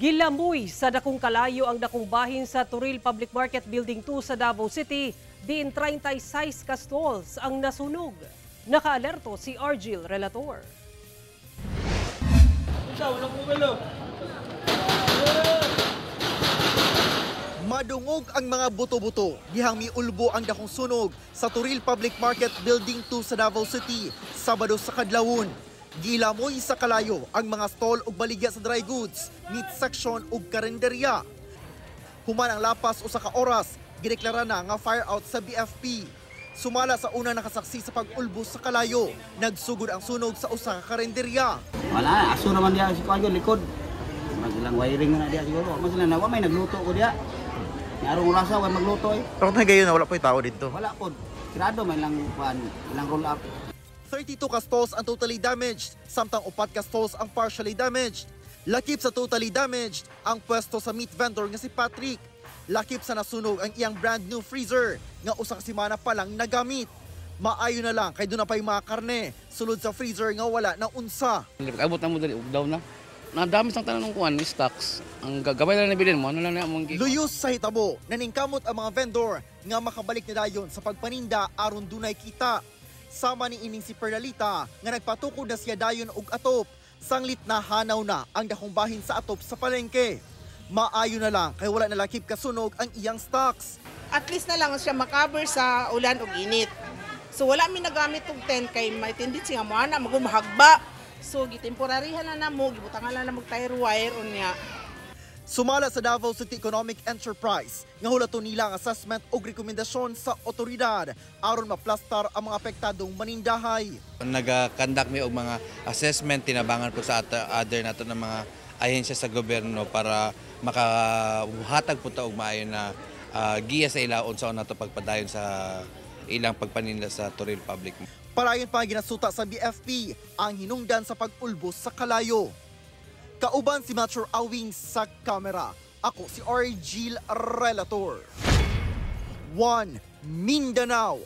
Gilamoy sa dakong kalayo ang dakong bahin sa Turil Public Market Building 2 sa Davao City. Diin 36 ka stalls ang nasunog. Nakaalerto si Argil Relator. Madungog ang mga buto-buto dihang miulbo ang dakong sunog sa Turil Public Market Building 2 sa Davao City, Sabado sa kadlawon. Gilamoy sa kalayo ang mga stall ug baligya sa dry goods, meat section ug karinderya. Human ang lapas usa ka oras, gideklara na nga fire out sa BFP. Sumala sa unang nakasaksi sa pag-ulbo sa kalayo, nagsugod ang sunog sa usa ka karinderya. Wala, aso naman diya si Kuya likod. Magilang wiring na diya siguro. Mas na nawa may nagluto ko diya. Narong rasa way magluto eh. Pero kung gayon na wala po yung tao dito. Wala po. Kirado may lang ilang roll up. 32 ka stalls ang totally damaged, samtang 4 ka stalls ang partially damaged. Lakip sa totally damaged ang pwesto sa meat vendor nga si Patrick. Lakip sa nasunog ang iyang brand new freezer nga usa ka semana pa lang nagamit. Maayo na lang kay doon na pa'y mga karne, sulod sa freezer nga wala na unsa. Abot na mo dali, ugdaw na. Nadami sang tanan ng kuan, stocks. Ang gagawin lang na bilin mo, ano lang na mong Luyos sa hitabo, naningkamot ang mga vendor nga makabalik na dayon sa pagpaninda aron dunay kita. Sama ni ining si Perlalita nga nagpatukod na siya dayon og atop. Sanglit na hanaw na ang dakong bahin sa atop sa palengke. Maayo na lang kay wala na lakip kasunog ang iyang stocks. At least na lang siya makaber sa ulan ug init. So wala mi nagamit og tent kay maitindit siya mo ana magumahagba. So gitemporarihan na namo gibutangan na mag tire wire unya. Sumala sa Davao City Economic Enterprise nga hulaton nila ang assessment ug rekomendasyon sa otoridad aron maplastar ang mga apektadong manindahay. Nagakandak mi og mga assessment tinabangan po sa other nato ng mga ahensya sa gobyerno para makahatag po ta og maayo na giya sa ilaon sa nato pagpadayon sa ilang pagpaninda sa Turil Public. Parayon pa ginasuta sa BFP ang hinungdan sa pag-ulbos sa kalayo. Kauban si Metro Awing sa kamera. Ako si Argil Relator. 1 Mindanao.